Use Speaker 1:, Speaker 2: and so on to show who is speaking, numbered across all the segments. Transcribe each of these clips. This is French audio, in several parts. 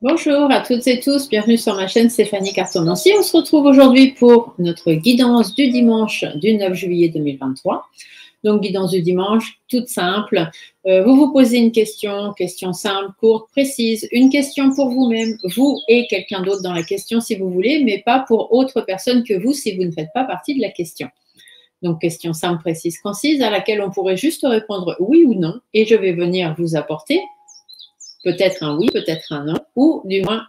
Speaker 1: Bonjour à toutes et tous, bienvenue sur ma chaîne Stéphanie Cartomancie. On se retrouve aujourd'hui pour notre guidance du dimanche du 9 juillet 2023. Donc, guidance du dimanche, toute simple. Vous vous posez une question simple, courte, précise, une question pour vous-même, vous et quelqu'un d'autre dans la question si vous voulez, mais pas pour autre personne que vous si vous ne faites pas partie de la question. Donc, question simple, précise, concise, à laquelle on pourrait juste répondre oui ou non, et je vais venir vous apporter peut-être un oui, peut-être un non, ou du moins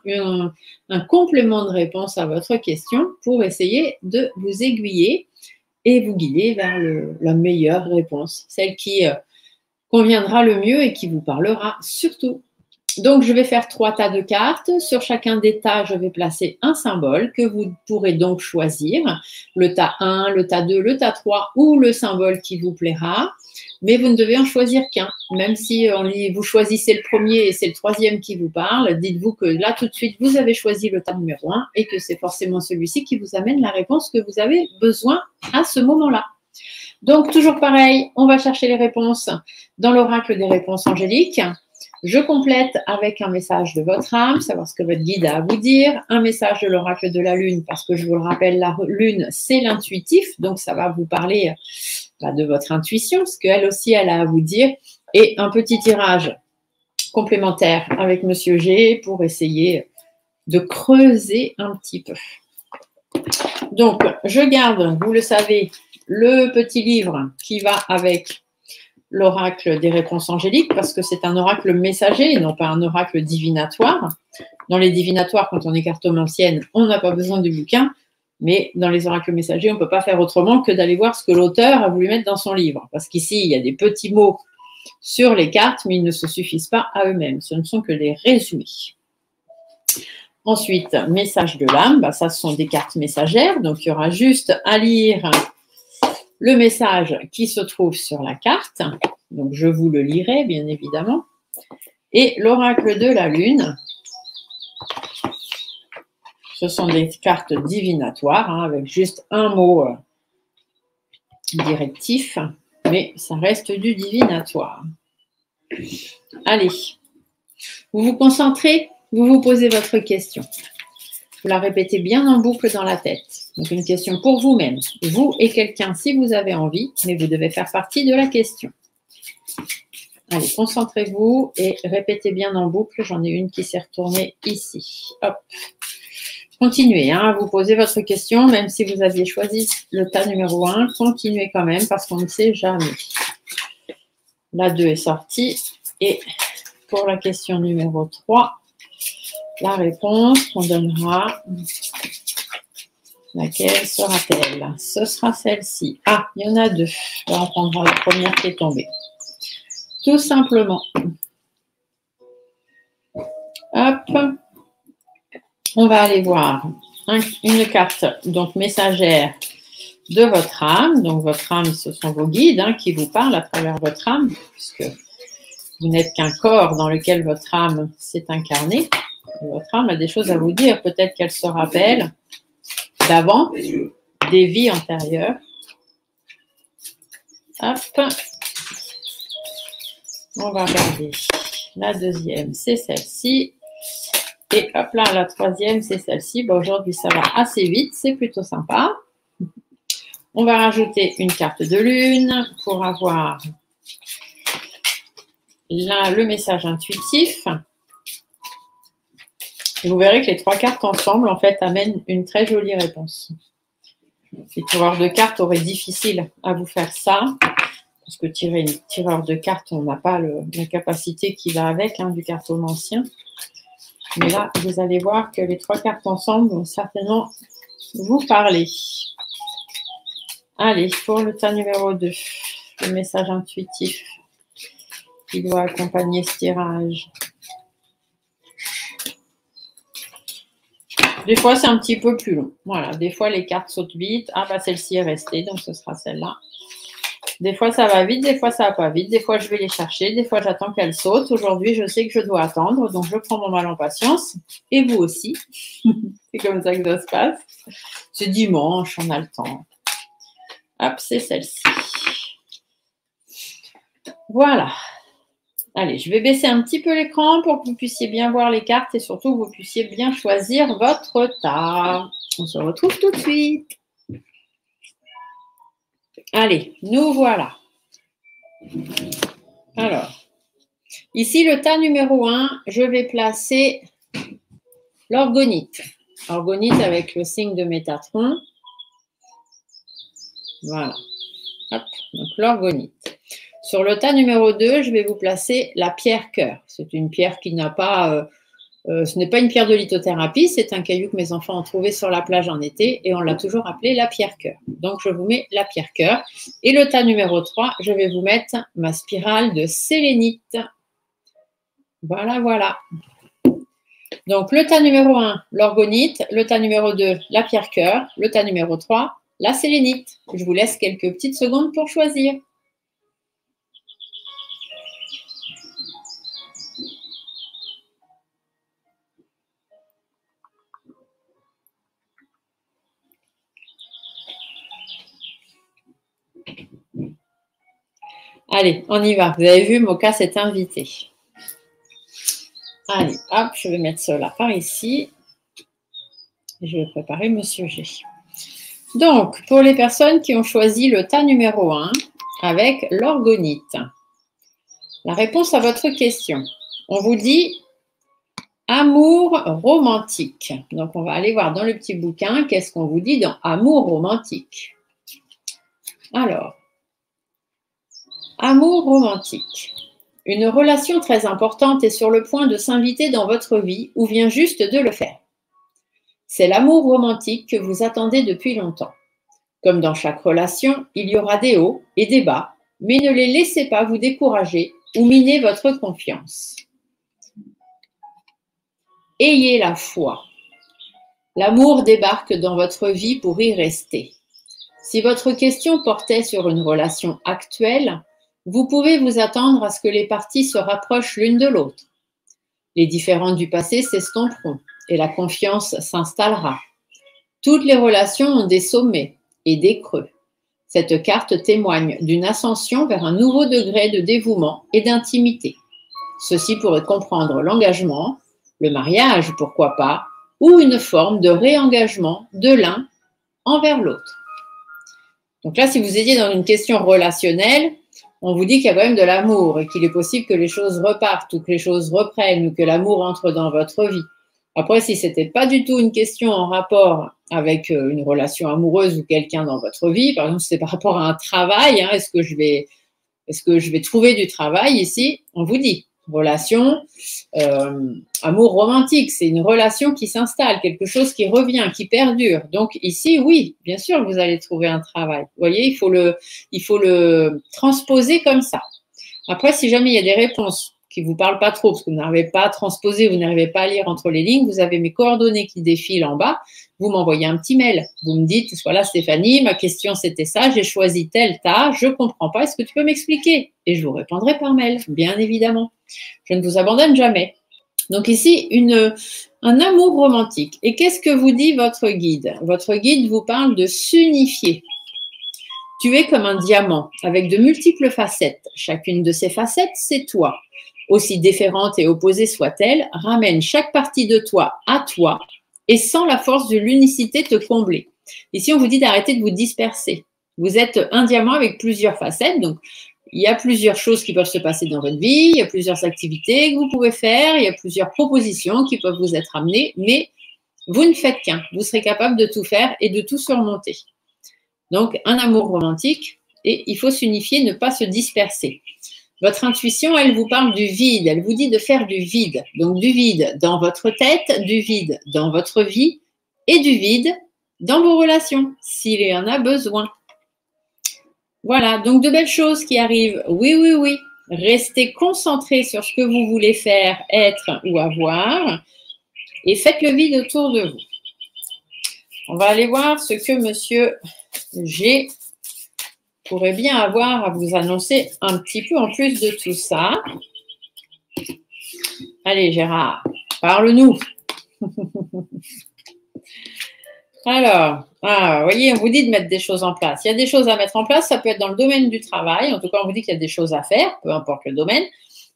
Speaker 1: un complément de réponse à votre question pour essayer de vous aiguiller et vous guider vers la meilleure réponse, celle qui conviendra le mieux et qui vous parlera surtout. Donc, je vais faire 3 tas de cartes. Sur chacun des tas, je vais placer un symbole que vous pourrez donc choisir. Le tas 1, le tas 2, le tas 3 ou le symbole qui vous plaira. Mais vous ne devez en choisir qu'un. Même si vous choisissez le premier et c'est le troisième qui vous parle, dites-vous que là, tout de suite, vous avez choisi le tas numéro 1 et que c'est forcément celui-ci qui vous amène la réponse que vous avez besoin à ce moment-là. Donc, toujours pareil, on va chercher les réponses dans l'oracle des réponses angéliques. Je complète avec un message de votre âme, savoir ce que votre guide a à vous dire, un message de l'oracle de la lune, parce que je vous le rappelle, la lune, c'est l'intuitif, donc ça va vous parler de votre intuition, ce qu'elle aussi, elle a à vous dire, et un petit tirage complémentaire avec Monsieur G pour essayer de creuser un petit peu. Donc, je garde, vous le savez, le petit livre qui va avec l'oracle des réponses angéliques, parce que c'est un oracle messager et non pas un oracle divinatoire. Dans les divinatoires, quand on est cartomancienne, on n'a pas besoin du bouquin, mais dans les oracles messagers, on ne peut pas faire autrement que d'aller voir ce que l'auteur a voulu mettre dans son livre. Parce qu'ici, il y a des petits mots sur les cartes, mais ils ne se suffisent pas à eux-mêmes. Ce ne sont que des résumés. Ensuite, message de l'âme, ça, ce sont des cartes messagères. Donc, il y aura juste à lire le message qui se trouve sur la carte. Donc, je vous le lirai, bien évidemment. Et l'oracle de la lune, ce sont des cartes divinatoires, avec juste un mot directif, mais ça reste du divinatoire. Allez, vous vous concentrez, vous vous posez votre question. Vous la répétez bien en boucle dans la tête. Donc, une question pour vous-même, vous et quelqu'un si vous avez envie, mais vous devez faire partie de la question. Allez, concentrez-vous et répétez bien en boucle. J'en ai une qui s'est retournée ici. Hop. Continuez à vous poser votre question, même si vous aviez choisi le tas numéro 1. Continuez quand même parce qu'on ne sait jamais. La 2 est sortie. Et pour la question numéro 3, la réponse qu'on donnera, laquelle sera-t-elle? Ce sera celle-ci. Ah, il y en a 2. On prendra la première qui est tombée. Tout simplement. Hop. On va aller voir une carte donc messagère de votre âme. Donc, votre âme, ce sont vos guides qui vous parlent à travers votre âme, puisque vous n'êtes qu'un corps dans lequel votre âme s'est incarnée. Et votre âme a des choses à vous dire. Peut-être qu'elle se rappelle d'avant, des vies antérieures. Hop. On va regarder. La deuxième, c'est celle-ci. Et hop là, la troisième, c'est celle-ci. Bon, aujourd'hui, ça va assez vite. C'est plutôt sympa. On va rajouter une carte de lune pour avoir là le message intuitif. Et vous verrez que les 3 cartes ensemble, en fait, amènent une très jolie réponse. Les tireurs de cartes auraient difficile à vous faire ça. Parce que tireur de cartes, on n'a pas la capacité qui va avec du cartomancien. Mais là, vous allez voir que les 3 cartes ensemble vont certainement vous parler. Allez, pour le tas numéro 2, le message intuitif qui doit accompagner ce tirage. Des fois, c'est un petit peu plus long. Voilà, des fois, les cartes sautent vite. Ah, celle-ci est restée, donc ce sera celle-là. Des fois, ça va vite, des fois, ça va pas vite. Des fois, je vais les chercher, des fois, j'attends qu'elles sautent. Aujourd'hui, je sais que je dois attendre, donc je prends mon mal en patience. Et vous aussi. C'est comme ça que ça se passe. C'est dimanche, on a le temps. Hop, c'est celle-ci. Voilà. Allez, je vais baisser un petit peu l'écran pour que vous puissiez bien voir les cartes et surtout que vous puissiez bien choisir votre tas. On se retrouve tout de suite. Allez, nous voilà. Alors, ici, le tas numéro 1, je vais placer l'orgonite. Orgonite avec le signe de Métatron. Voilà. Hop, donc l'orgonite. Sur le tas numéro 2, je vais vous placer la pierre cœur. C'est une pierre qui n'a pas, ce n'est pas une pierre de lithothérapie, c'est un caillou que mes enfants ont trouvé sur la plage en été et on l'a toujours appelé la pierre cœur. Donc je vous mets la pierre cœur. Et le tas numéro 3, je vais vous mettre ma spirale de sélénite. Voilà, voilà. Donc le tas numéro 1, l'orgonite, le tas numéro 2, la pierre cœur, le tas numéro 3, la sélénite. Je vous laisse quelques petites secondes pour choisir. Allez, on y va. Vous avez vu, Moka s'est invitée. Allez, hop, je vais mettre cela par ici. Je vais préparer Monsieur G. Donc, pour les personnes qui ont choisi le tas numéro 1 avec l'orgonite, la réponse à votre question, on vous dit amour romantique. Donc, on va aller voir dans le petit bouquin qu'est-ce qu'on vous dit dans amour romantique. Alors, amour romantique. Une relation très importante est sur le point de s'inviter dans votre vie ou vient juste de le faire. C'est l'amour romantique que vous attendez depuis longtemps. Comme dans chaque relation, il y aura des hauts et des bas, mais ne les laissez pas vous décourager ou miner votre confiance. Ayez la foi. L'amour débarque dans votre vie pour y rester. Si votre question portait sur une relation actuelle, vous pouvez vous attendre à ce que les parties se rapprochent l'une de l'autre. Les différends du passé s'estomperont et la confiance s'installera. Toutes les relations ont des sommets et des creux. Cette carte témoigne d'une ascension vers un nouveau degré de dévouement et d'intimité. Ceci pourrait comprendre l'engagement, le mariage, pourquoi pas, ou une forme de réengagement de l'un envers l'autre. Donc là, si vous étiez dans une question relationnelle, on vous dit qu'il y a quand même de l'amour et qu'il est possible que les choses repartent ou que les choses reprennent ou que l'amour entre dans votre vie. Après, si ce n'était pas du tout une question en rapport avec une relation amoureuse ou quelqu'un dans votre vie, par exemple, si c'est par rapport à un travail, hein, est-ce que je vais trouver du travail ici? On vous dit, relation, amour romantique, c'est une relation qui s'installe, quelque chose qui revient, qui perdure. Donc ici, oui, bien sûr, vous allez trouver un travail. Vous voyez, il faut le transposer comme ça. Après, si jamais il y a des réponses qui ne vous parlent pas trop, parce que vous n'arrivez pas à transposer, vous n'arrivez pas à lire entre les lignes, vous avez mes coordonnées qui défilent en bas, vous m'envoyez un petit mail. Vous me dites, voilà Stéphanie, ma question c'était ça, j'ai choisi tel tas, je ne comprends pas, est-ce que tu peux m'expliquer? Et je vous répondrai par mail, bien évidemment. Je ne vous abandonne jamais. Donc ici, un amour romantique. Et qu'est-ce que vous dit votre guide? Votre guide vous parle de s'unifier. Tu es comme un diamant avec de multiples facettes. Chacune de ces facettes, c'est toi. Aussi différente et opposée soit-elle, ramène chaque partie de toi à toi et sans la force de l'unicité te combler. Ici, on vous dit d'arrêter de vous disperser. Vous êtes un diamant avec plusieurs facettes, donc il y a plusieurs choses qui peuvent se passer dans votre vie, il y a plusieurs activités que vous pouvez faire, il y a plusieurs propositions qui peuvent vous être amenées, mais vous ne faites qu'un. Vous serez capable de tout faire et de tout surmonter. Donc, un amour romantique, et il faut s'unifier, ne pas se disperser. Votre intuition, elle vous parle du vide, elle vous dit de faire du vide. Donc, du vide dans votre tête, du vide dans votre vie et du vide dans vos relations, s'il y en a besoin. Voilà, donc de belles choses qui arrivent. Oui, oui, oui. Restez concentrés sur ce que vous voulez faire, être ou avoir et faites le vide autour de vous. On va aller voir ce que Monsieur G pourrait bien avoir à vous annoncer un petit peu en plus de tout ça. Allez, Gérard, parle-nous. Alors, vous voyez, on vous dit de mettre des choses en place. Il y a des choses à mettre en place, ça peut être dans le domaine du travail. En tout cas, on vous dit qu'il y a des choses à faire, peu importe le domaine.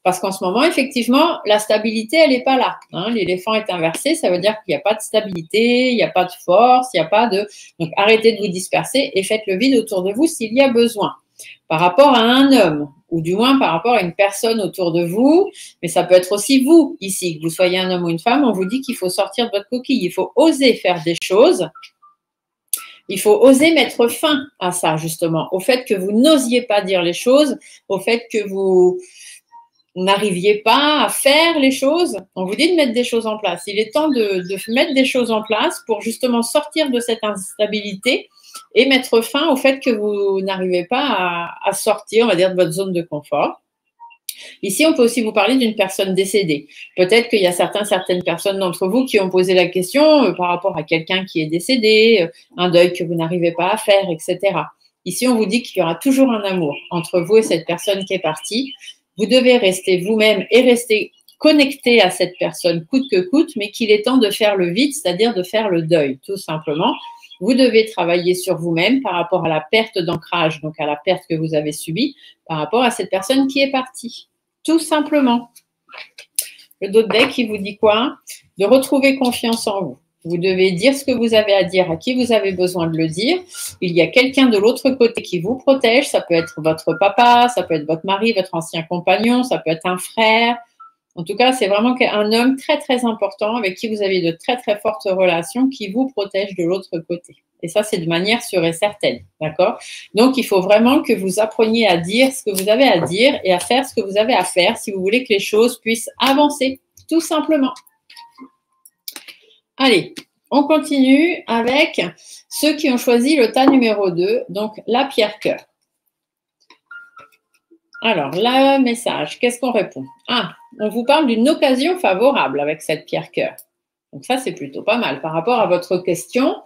Speaker 2: Parce qu'en ce moment, effectivement, la stabilité, elle n'est pas là. Hein. L'éléphant est inversé, ça veut dire qu'il n'y a pas de stabilité, il n'y a pas de force, il n'y a pas de… Donc, arrêtez de vous disperser et faites le vide autour de vous s'il y a besoin. Par rapport à un homme, ou du moins par rapport à une personne autour de vous, mais ça peut être aussi vous, ici, que vous soyez un homme ou une femme, on vous dit qu'il faut sortir de votre coquille, il faut oser faire des choses. Il faut oser mettre fin à ça, justement, au fait que vous n'osiez pas dire les choses, au fait que vous n'arriviez pas à faire les choses. On vous dit de mettre des choses en place. Il est temps de mettre des choses en place pour justement sortir de cette instabilité et mettre fin au fait que vous n'arrivez pas à sortir, on va dire, de votre zone de confort. Ici, on peut aussi vous parler d'une personne décédée. Peut-être qu'il y a certaines personnes d'entre vous qui ont posé la question par rapport à quelqu'un qui est décédé, un deuil que vous n'arrivez pas à faire, etc. Ici, on vous dit qu'il y aura toujours un amour entre vous et cette personne qui est partie. Vous devez rester vous-même et rester connecté à cette personne coûte que coûte, mais qu'il est temps de faire le vide, c'est-à-dire de faire le deuil, tout simplement. Vous devez travailler sur vous-même par rapport à la perte d'ancrage, donc à la perte que vous avez subie, par rapport à cette personne qui est partie. Tout simplement. Le dos de deck, il vous dit quoi? De retrouver confiance en vous. Vous devez dire ce que vous avez à dire, à qui vous avez besoin de le dire. Il y a quelqu'un de l'autre côté qui vous protège. Ça peut être votre papa, ça peut être votre mari, votre ancien compagnon, ça peut être un frère. En tout cas, c'est vraiment un homme très, très important avec qui vous avez de très, très fortes relations qui vous protège de l'autre côté. Et ça, c'est de manière sûre et certaine. D'accord? Donc, il faut vraiment que vous appreniez à dire ce que vous avez à dire et à faire ce que vous avez à faire si vous voulez que les choses puissent avancer, tout simplement. Allez, on continue avec ceux qui ont choisi le tas numéro 2, donc la pierre cœur. Alors, le message, qu'est-ce qu'on répond? Ah, on vous parle d'une occasion favorable avec cette pierre cœur. Donc ça, c'est plutôt pas mal. Par rapport à votre question,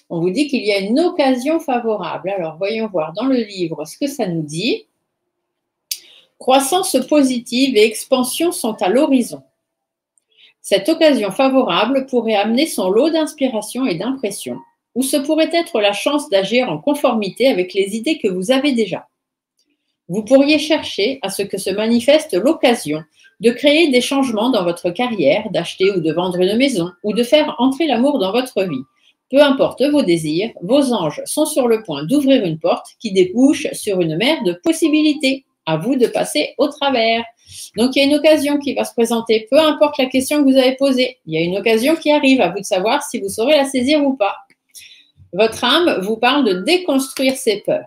Speaker 2: on vous dit qu'il y a une occasion favorable. Alors, voyons voir dans le livre ce que ça nous dit. Croissance positive et expansion sont à l'horizon. Cette occasion favorable pourrait amener son lot d'inspiration et d'impression, ou ce pourrait être la chance d'agir en conformité avec les idées que vous avez déjà. Vous pourriez chercher à ce que se manifeste l'occasion de créer des changements dans votre carrière, d'acheter ou de vendre une maison, ou de faire entrer l'amour dans votre vie. Peu importe vos désirs, vos anges sont sur le point d'ouvrir une porte qui débouche sur une mer de possibilités. À vous de passer au travers. Donc, il y a une occasion qui va se présenter, peu importe la question que vous avez posée. Il y a une occasion qui arrive, à vous de savoir si vous saurez la saisir ou pas. Votre âme vous parle de déconstruire ses peurs.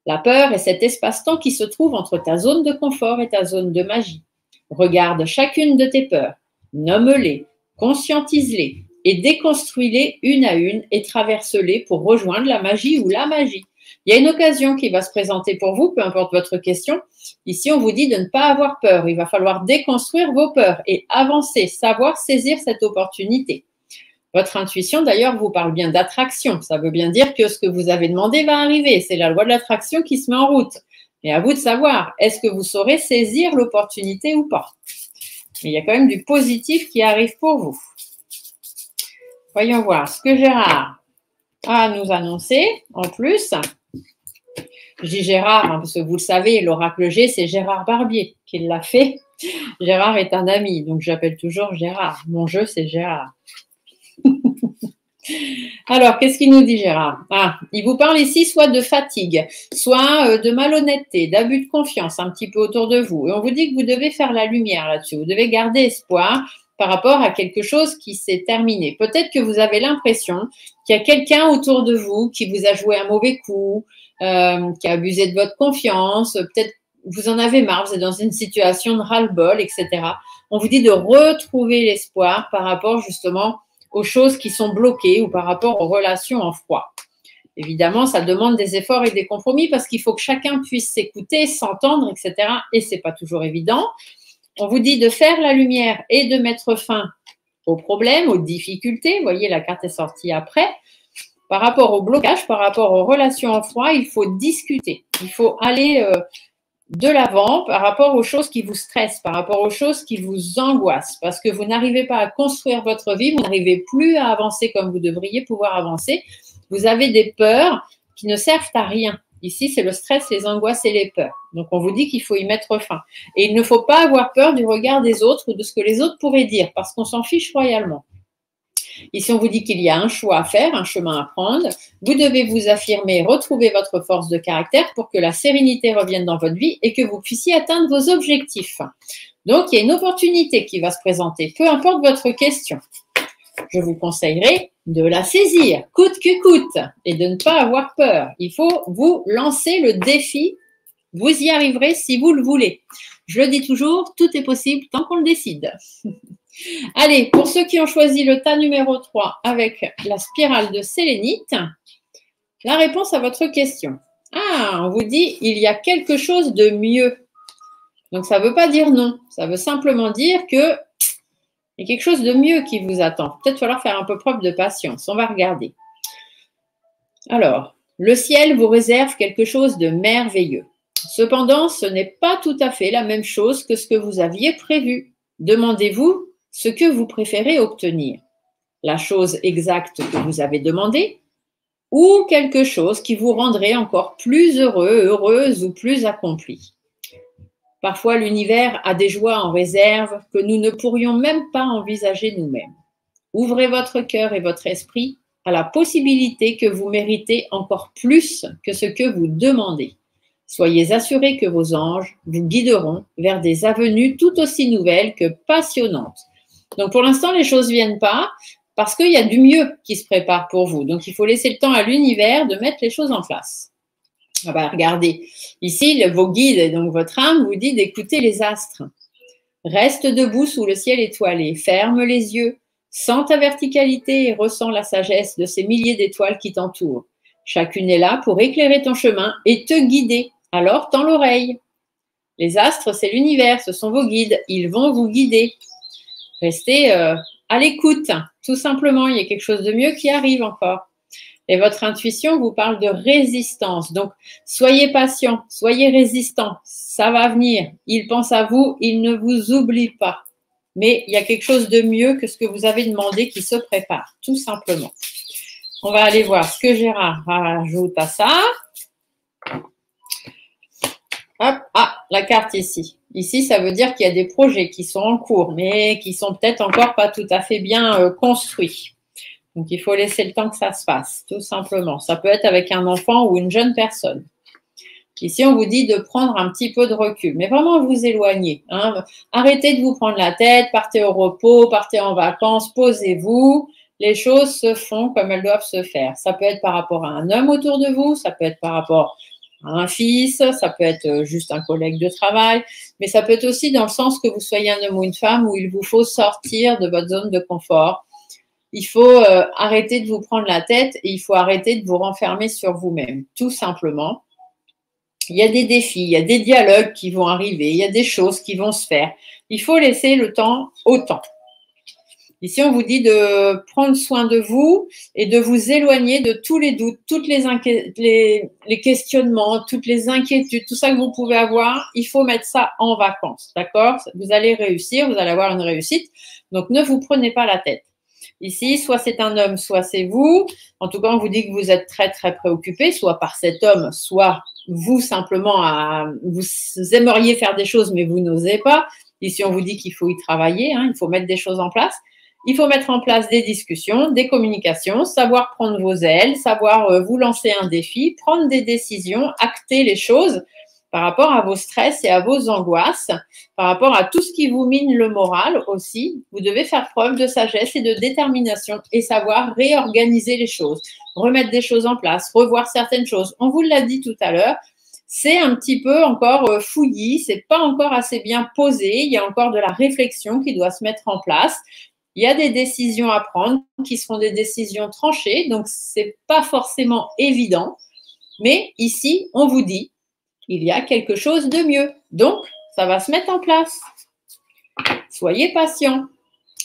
Speaker 2: La peur est cet espace-temps qui se trouve entre ta zone de confort et ta zone de magie. Regarde chacune de tes peurs, nomme-les, conscientise-les et déconstruis-les une à une et traverse-les pour rejoindre la magie ou la magie. Il y a une occasion qui va se présenter pour vous, peu importe votre question. Ici, on vous dit de ne pas avoir peur. Il va falloir déconstruire vos peurs et avancer, savoir saisir cette opportunité. Votre intuition, d'ailleurs, vous parle bien d'attraction. Ça veut bien dire que ce que vous avez demandé va arriver. C'est la loi de l'attraction qui se met en route. Mais à vous de savoir, est-ce que vous saurez saisir l'opportunité ou pas? Mais il y a quand même du positif qui arrive pour vous. Voyons voir ce que Gérard a à nous annoncer en plus. Je dis Gérard, hein, parce que vous le savez, l'oracle G, c'est Gérard Barbier qui l'a fait. Gérard est un ami, donc j'appelle toujours Gérard. Mon jeu, c'est Gérard. Alors, qu'est-ce qu'il nous dit Gérard? Il vous parle ici soit de fatigue, soit de malhonnêteté, d'abus de confiance un petit peu autour de vous. Et on vous dit que vous devez faire la lumière là-dessus. Vous devez garder espoir par rapport à quelque chose qui s'est terminé. Peut-être que vous avez l'impression qu'il y a quelqu'un autour de vous qui vous a joué un mauvais coup, qui a abusé de votre confiance. Peut-être vous en avez marre, vous êtes dans une situation de ras-le-bol, etc. On vous dit de retrouver l'espoir par rapport justement aux choses qui sont bloquées ou par rapport aux relations en froid. Évidemment, ça demande des efforts et des compromis parce qu'il faut que chacun puisse s'écouter, s'entendre, etc. Et ce n'est pas toujours évident. On vous dit de faire la lumière et de mettre fin aux problèmes, aux difficultés. Vous voyez, la carte est sortie après. Par rapport au blocage, par rapport aux relations en froid, il faut discuter. Il faut aller de l'avant par rapport aux choses qui vous stressent, par rapport aux choses qui vous angoissent, parce que vous n'arrivez pas à construire votre vie, vous n'arrivez plus à avancer comme vous devriez pouvoir avancer. Vous avez des peurs qui ne servent à rien.
Speaker 1: Ici, c'est le stress, les angoisses et les peurs. Donc, on vous dit qu'il faut y mettre fin. Et il ne faut pas avoir peur du regard des autres ou de ce que les autres pourraient dire, parce qu'on s'en fiche royalement. Ici, on vous dit qu'il y a un choix à faire, un chemin à prendre. Vous devez vous affirmer, retrouver votre force de caractère pour que la sérénité revienne dans votre vie et que vous puissiez atteindre vos objectifs. Donc, il y a une opportunité qui va se présenter, peu importe votre question. Je vous conseillerais de la saisir, coûte que coûte, et de ne pas avoir peur. Il faut vous lancer le défi. Vous y arriverez si vous le voulez. Je le dis toujours, tout est possible tant qu'on le décide. Allez, pour ceux qui ont choisi le tas numéro 3 avec la spirale de sélénite, la réponse à votre question. Ah, on vous dit, il y a quelque chose de mieux. Donc, ça ne veut pas dire non. Ça veut simplement dire que il y a quelque chose de mieux qui vous attend. Peut-être falloir faire un peu preuve de patience. On va regarder. Alors, le ciel vous réserve quelque chose de merveilleux. Cependant, ce n'est pas tout à fait la même chose que ce que vous aviez prévu. Demandez-vous ce que vous préférez obtenir. La chose exacte que vous avez demandée ou quelque chose qui vous rendrait encore plus heureux, heureuse ou plus accompli. Parfois, l'univers a des joies en réserve que nous ne pourrions même pas envisager nous-mêmes. Ouvrez votre cœur et votre esprit à la possibilité que vous méritez encore plus que ce que vous demandez. Soyez assurés que vos anges vous guideront vers des avenues tout aussi nouvelles que passionnantes. Donc, pour l'instant, les choses ne viennent pas parce qu'il y a du mieux qui se prépare pour vous. Donc, il faut laisser le temps à l'univers de mettre les choses en place. Ah bah, regardez, ici, vos guides et donc votre âme vous dit d'écouter les astres. Reste debout sous le ciel étoilé, ferme les yeux, sens ta verticalité et ressens la sagesse de ces milliers d'étoiles qui t'entourent. Chacune est là pour éclairer ton chemin et te guider. Alors, tends l'oreille. Les astres, c'est l'univers, ce sont vos guides. Ils vont vous guider. Restez à l'écoute, tout simplement. Il y a quelque chose de mieux qui arrive encore. Et votre intuition vous parle de résistance. Donc, soyez patient, soyez résistant. Ça va venir. Il pense à vous, il ne vous oublie pas. Mais il y a quelque chose de mieux que ce que vous avez demandé qui se prépare, tout simplement. On va aller voir ce que Gérard rajoute à ça. Hop, ah, la carte ici. Ici, ça veut dire qu'il y a des projets qui sont en cours, mais qui sont peut-être encore pas tout à fait bien construits. Donc, il faut laisser le temps que ça se fasse, tout simplement. Ça peut être avec un enfant ou une jeune personne. Ici, on vous dit de prendre un petit peu de recul, mais vraiment vous éloigner. Hein. Arrêtez de vous prendre la tête, partez au repos, partez en vacances, posez-vous. Les choses se font comme elles doivent se faire. Ça peut être par rapport à un homme autour de vous, ça peut être par rapport à un fils, ça peut être juste un collègue de travail, mais ça peut être aussi dans le sens que vous soyez un homme ou une femme où il vous faut sortir de votre zone de confort. Il faut arrêter de vous prendre la tête et il faut arrêter de vous renfermer sur vous-même, tout simplement. Il y a des défis, il y a des dialogues qui vont arriver, il y a des choses qui vont se faire. Il faut laisser le temps au temps. Ici, on vous dit de prendre soin de vous et de vous éloigner de tous les doutes, toutes les questionnements, toutes les inquiétudes, tout ça que vous pouvez avoir. Il faut mettre ça en vacances, d'accord? Vous allez réussir, vous allez avoir une réussite. Donc, ne vous prenez pas la tête. Ici, soit c'est un homme, soit c'est vous. En tout cas, on vous dit que vous êtes très, très préoccupé, soit par cet homme, soit vous simplement, vous aimeriez faire des choses, mais vous n'osez pas. Ici, on vous dit qu'il faut y travailler, hein, il faut mettre des choses en place. Il faut mettre en place des discussions, des communications, savoir prendre vos ailes, savoir vous lancer un défi, prendre des décisions, acter les choses par rapport à vos stress et à vos angoisses, par rapport à tout ce qui vous mine le moral aussi. Vous devez faire preuve de sagesse et de détermination et savoir réorganiser les choses, remettre des choses en place, revoir certaines choses. On vous l'a dit tout à l'heure, c'est un petit peu encore fouillis, c'est pas encore assez bien posé, il y a encore de la réflexion qui doit se mettre en place. Il y a des décisions à prendre qui seront des décisions tranchées, donc c'est pas forcément évident. Mais ici, on vous dit, il y a quelque chose de mieux. Donc, ça va se mettre en place. Soyez patient.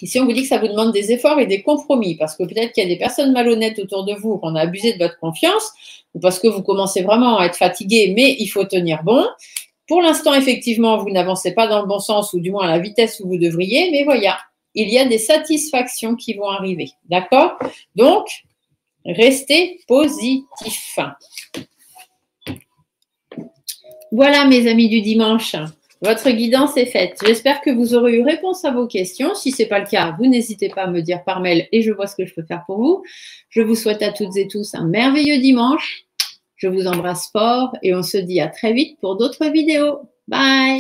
Speaker 1: Ici, on vous dit que ça vous demande des efforts et des compromis parce que peut-être qu'il y a des personnes malhonnêtes autour de vous qui ont abusé de votre confiance ou parce que vous commencez vraiment à être fatigué, mais il faut tenir bon. Pour l'instant, effectivement, vous n'avancez pas dans le bon sens ou du moins à la vitesse où vous devriez, mais voilà, il y a des satisfactions qui vont arriver. D'accord? Donc, restez positif. Voilà, mes amis du dimanche. Votre guidance est faite. J'espère que vous aurez eu réponse à vos questions. Si ce n'est pas le cas, vous n'hésitez pas à me dire par mail et je vois ce que je peux faire pour vous. Je vous souhaite à toutes et tous un merveilleux dimanche. Je vous embrasse fort et on se dit à très vite pour d'autres vidéos. Bye!